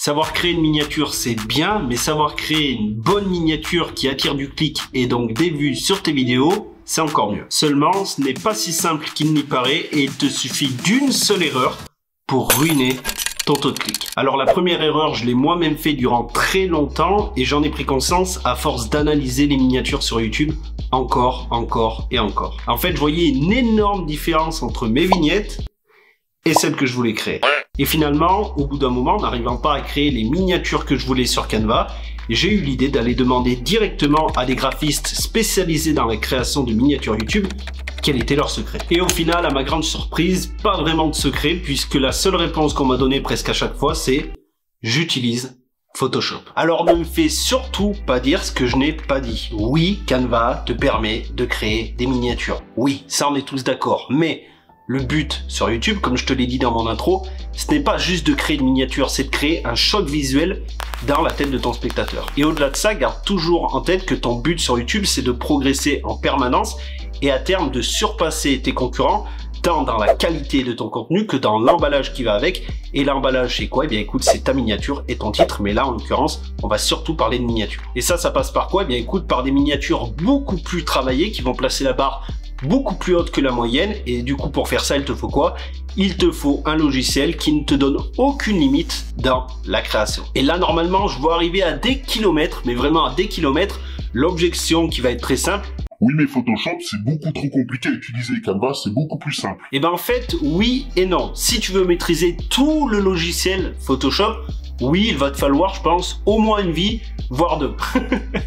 Savoir créer une miniature, c'est bien, mais savoir créer une bonne miniature qui attire du clic et donc des vues sur tes vidéos, c'est encore mieux. Seulement, ce n'est pas si simple qu'il n'y paraît et il te suffit d'une seule erreur pour ruiner ton taux de clic. Alors la première erreur, je l'ai moi-même fait durant très longtemps et j'en ai pris conscience à force d'analyser les miniatures sur YouTube encore et encore. En fait, je voyais une énorme différence entre mes vignettes et celles que je voulais créer. Et finalement, au bout d'un moment, n'arrivant pas à créer les miniatures que je voulais sur Canva, j'ai eu l'idée d'aller demander directement à des graphistes spécialisés dans la création de miniatures YouTube quel était leur secret. Et au final, à ma grande surprise, pas vraiment de secret, puisque la seule réponse qu'on m'a donnée presque à chaque fois, c'est « J'utilise Photoshop ». Alors ne me fais surtout pas dire ce que je n'ai pas dit. Oui, Canva te permet de créer des miniatures. Oui, ça on est tous d'accord, mais le but sur YouTube, comme je te l'ai dit dans mon intro, ce n'est pas juste de créer une miniature, c'est de créer un choc visuel dans la tête de ton spectateur. Et au-delà de ça, garde toujours en tête que ton but sur YouTube, c'est de progresser en permanence et à terme de surpasser tes concurrents, tant dans la qualité de ton contenu que dans l'emballage qui va avec. Et l'emballage, c'est quoi? Eh bien écoute, c'est ta miniature et ton titre, mais là en l'occurrence, on va surtout parler de miniature. Et ça passe par quoi? Eh bien écoute, par des miniatures beaucoup plus travaillées qui vont placer la barre beaucoup plus haute que la moyenne. Et du coup, pour faire ça, il te faut quoi? Il te faut un logiciel qui ne te donne aucune limite dans la création. Et là, normalement, je vois arriver à des kilomètres, mais vraiment à des kilomètres, l'objection qui va être très simple. Oui, mais Photoshop, c'est beaucoup trop compliqué à utiliser. Canva, c'est beaucoup plus simple. Et ben en fait, oui et non. Si tu veux maîtriser tout le logiciel Photoshop, oui, il va te falloir, je pense, au moins une vie, voire deux.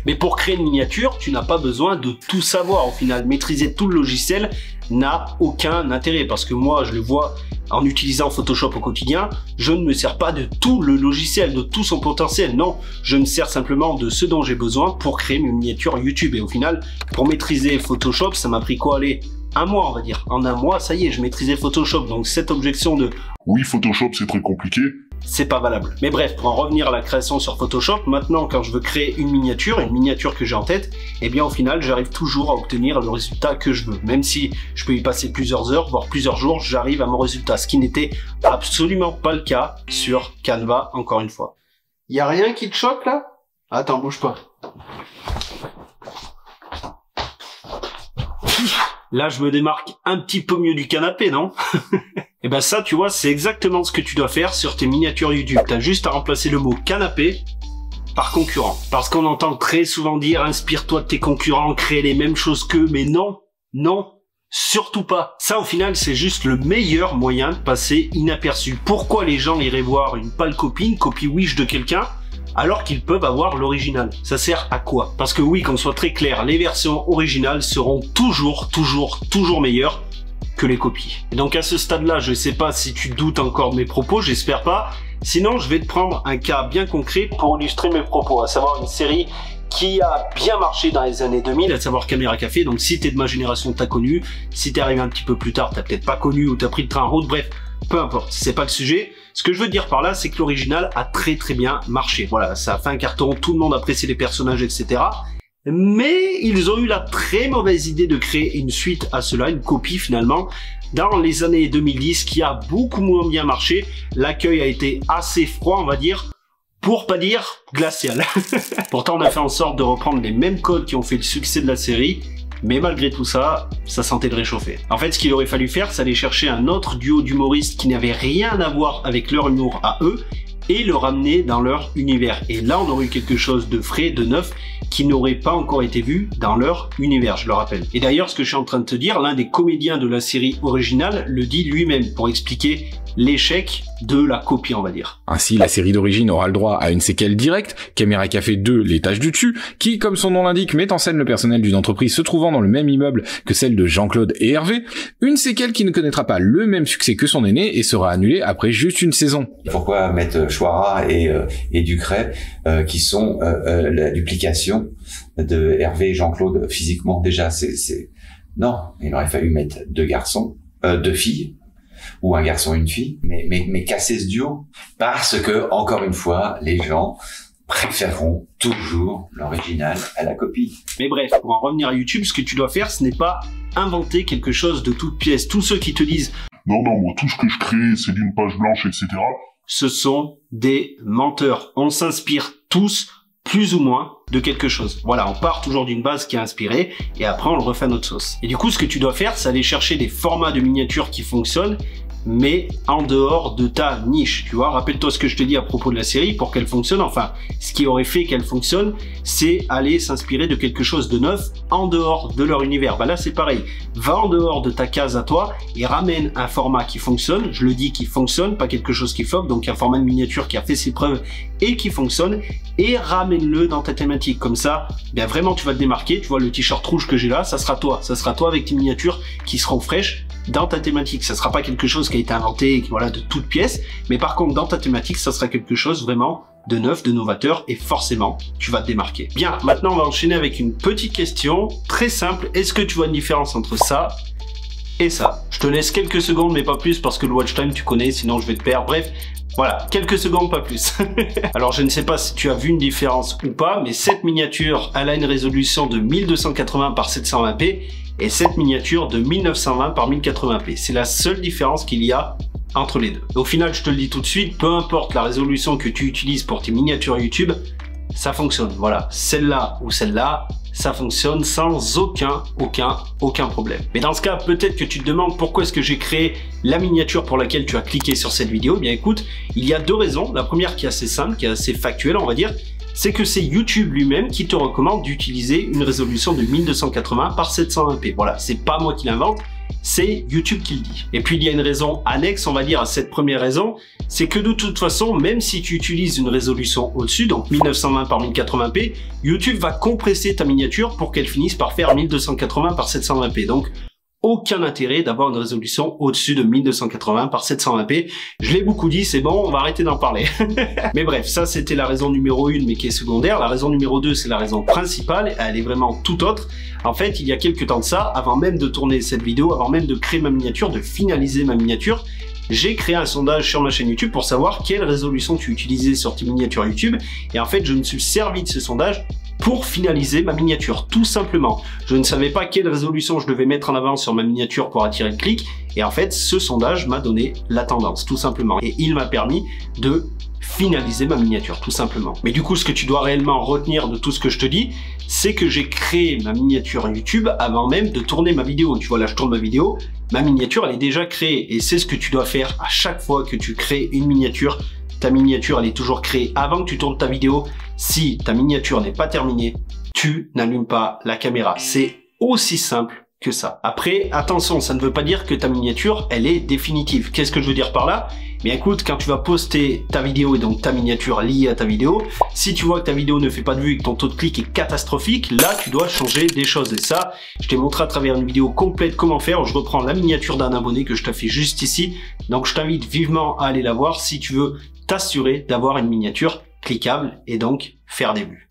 Mais pour créer une miniature, tu n'as pas besoin de tout savoir. Au final, maîtriser tout le logiciel n'a aucun intérêt. Parce que moi, je le vois en utilisant Photoshop au quotidien, je ne me sers pas de tout le logiciel, de tout son potentiel. Non, je me sers simplement de ce dont j'ai besoin pour créer mes miniatures YouTube. Et au final, pour maîtriser Photoshop, ça m'a pris quoi? Allez, un mois, on va dire. En un mois, ça y est, je maîtrisais Photoshop. Donc cette objection de « Oui, Photoshop, c'est très compliqué », c'est pas valable. Mais bref, pour en revenir à la création sur Photoshop, maintenant quand je veux créer une miniature que j'ai en tête, eh bien au final j'arrive toujours à obtenir le résultat que je veux. Même si je peux y passer plusieurs heures, voire plusieurs jours, j'arrive à mon résultat. Ce qui n'était absolument pas le cas sur Canva, encore une fois. Y a rien qui te choque là? Attends, bouge pas. Là, je me démarque un petit peu mieux du canapé, non? Et ben ça, tu vois, c'est exactement ce que tu dois faire sur tes miniatures YouTube. T'as juste à remplacer le mot canapé par concurrent. Parce qu'on entend très souvent dire, inspire-toi de tes concurrents, crée les mêmes choses qu'eux, mais non, non, surtout pas. Ça, au final, c'est juste le meilleur moyen de passer inaperçu. Pourquoi les gens iraient voir une pâle copie, une copie Wish de quelqu'un, alors qu'ils peuvent avoir l'original? Ça sert à quoi? Parce que oui, qu'on soit très clair, les versions originales seront toujours meilleures que les copies. Et donc à ce stade-là, je sais pas si tu doutes encore de mes propos, j'espère pas. Sinon, je vais te prendre un cas bien concret pour illustrer mes propos, à savoir une série qui a bien marché dans les années 2000, à savoir Caméra Café. Donc si t'es de ma génération, t'as connu. Si t'es arrivé un petit peu plus tard, t'as peut-être pas connu ou t'as pris le train en route. Bref, peu importe, c'est pas le sujet. Ce que je veux dire par là, c'est que l'original a très bien marché. Voilà, ça a fait un carton, tout le monde appréciait les personnages, etc. Mais ils ont eu la très mauvaise idée de créer une suite à cela, une copie finalement, dans les années 2010, qui a beaucoup moins bien marché. L'accueil a été assez froid, on va dire, pour pas dire glacial. Pourtant, on a fait en sorte de reprendre les mêmes codes qui ont fait le succès de la série, mais malgré tout ça, ça sentait le réchauffer. En fait, ce qu'il aurait fallu faire, c'est aller chercher un autre duo d'humoristes qui n'avait rien à voir avec leur humour à eux, et le ramener dans leur univers. Et là, on aurait eu quelque chose de frais, de neuf, qui n'aurait pas encore été vu dans leur univers, je le rappelle. Et d'ailleurs, ce que je suis en train de te dire, l'un des comédiens de la série originale le dit lui-même pour expliquer l'échec de la copie, on va dire. Ainsi, la série d'origine aura le droit à une séquelle directe, Caméra Café 2, l'étage du dessus, qui, comme son nom l'indique, met en scène le personnel d'une entreprise se trouvant dans le même immeuble que celle de Jean-Claude et Hervé, une séquelle qui ne connaîtra pas le même succès que son aîné et sera annulée après juste une saison. Pourquoi mettre Chouara et Ducret, qui sont la duplication de Hervé et Jean-Claude physiquement? Déjà, non, il aurait fallu mettre deux filles, ou un garçon et une fille, mais casser ce duo, parce que, encore une fois, les gens préféreront toujours l'original à la copie. Mais bref, pour en revenir à YouTube, ce que tu dois faire, ce n'est pas inventer quelque chose de toute pièce. Tous ceux qui te disent « Non, moi, tout ce que je crée, c'est d'une page blanche, etc. » ce sont des menteurs. On s'inspire tous plus ou moins de quelque chose. Voilà, on part toujours d'une base qui est inspirée et après on le refait à notre sauce. Et du coup, ce que tu dois faire, c'est aller chercher des formats de miniatures qui fonctionnent, mais en dehors de ta niche, tu vois. Rappelle-toi ce que je te dis à propos de la série, pour qu'elle fonctionne, enfin, ce qui aurait fait qu'elle fonctionne, c'est aller s'inspirer de quelque chose de neuf en dehors de leur univers. Bah là, c'est pareil. Va en dehors de ta case à toi et ramène un format qui fonctionne. Je le dis, qui fonctionne, pas quelque chose qui floppe, donc un format de miniature qui a fait ses preuves et qui fonctionne, et ramène-le dans ta thématique. Comme ça, bien vraiment, tu vas te démarquer. Tu vois, le t-shirt rouge que j'ai là, ça sera toi. Ça sera toi avec tes miniatures qui seront fraîches dans ta thématique. Ça sera pas quelque chose qui a été inventé, voilà, de toutes pièces, mais par contre, dans ta thématique, ça sera quelque chose vraiment de neuf, de novateur, et forcément, tu vas te démarquer. Bien, maintenant, on va enchaîner avec une petite question très simple. Est-ce que tu vois une différence entre ça et ça? Je te laisse quelques secondes, mais pas plus, parce que le watch time, tu connais, sinon je vais te perdre. Bref, voilà, quelques secondes, pas plus. Alors, je ne sais pas si tu as vu une différence ou pas, mais cette miniature, elle a une résolution de 1280 par 720p, et cette miniature de 1920 par 1080p. C'est la seule différence qu'il y a entre les deux. Au final, je te le dis tout de suite, peu importe la résolution que tu utilises pour tes miniatures YouTube, ça fonctionne. Voilà, celle-là ou celle-là, ça fonctionne sans aucun problème. Mais dans ce cas, peut-être que tu te demandes pourquoi est-ce que j'ai créé la miniature pour laquelle tu as cliqué sur cette vidéo. Bien écoute, il y a deux raisons. La première qui est assez simple, qui est assez factuelle, on va dire, c'est que c'est YouTube lui-même qui te recommande d'utiliser une résolution de 1280 par 720p. Voilà, c'est pas moi qui l'invente, c'est YouTube qui le dit. Et puis il y a une raison annexe, on va dire, à cette première raison, c'est que de toute façon, même si tu utilises une résolution au-dessus, donc 1920 par 1080p, YouTube va compresser ta miniature pour qu'elle finisse par faire 1280 par 720p. Donc aucun intérêt d'avoir une résolution au-dessus de 1280 par 720p. Je l'ai beaucoup dit, c'est bon, on va arrêter d'en parler. Mais bref, ça c'était la raison numéro 1, mais qui est secondaire. La raison numéro 2, c'est la raison principale, elle est vraiment tout autre. En fait, il y a quelques temps de ça, avant même de tourner cette vidéo, avant même de créer ma miniature, de finaliser ma miniature, j'ai créé un sondage sur ma chaîne YouTube pour savoir quelle résolution tu utilisais sur tes miniatures YouTube. Et en fait, je me suis servi de ce sondage pour finaliser ma miniature, tout simplement. Je ne savais pas quelle résolution je devais mettre en avant sur ma miniature pour attirer le clic, et en fait, ce sondage m'a donné la tendance, tout simplement. Et il m'a permis de finaliser ma miniature, tout simplement. Mais du coup, ce que tu dois réellement retenir de tout ce que je te dis, c'est que j'ai créé ma miniature YouTube avant même de tourner ma vidéo. Tu vois, là, je tourne ma vidéo, ma miniature, elle est déjà créée, et c'est ce que tu dois faire à chaque fois que tu crées une miniature. Ta miniature, elle est toujours créée avant que tu tournes ta vidéo. Si ta miniature n'est pas terminée, tu n'allumes pas la caméra. C'est aussi simple que ça. Après, attention, ça ne veut pas dire que ta miniature, elle est définitive. Qu'est-ce que je veux dire par là? Mais écoute, quand tu vas poster ta vidéo et donc ta miniature liée à ta vidéo, si tu vois que ta vidéo ne fait pas de vues et que ton taux de clic est catastrophique, là, tu dois changer des choses. Et ça, je t'ai montré à travers une vidéo complète comment faire, où je reprends la miniature d'un abonné que je t'ai fait juste ici. Donc, je t'invite vivement à aller la voir si tu veux t'assurer d'avoir une miniature cliquable et donc faire des vues.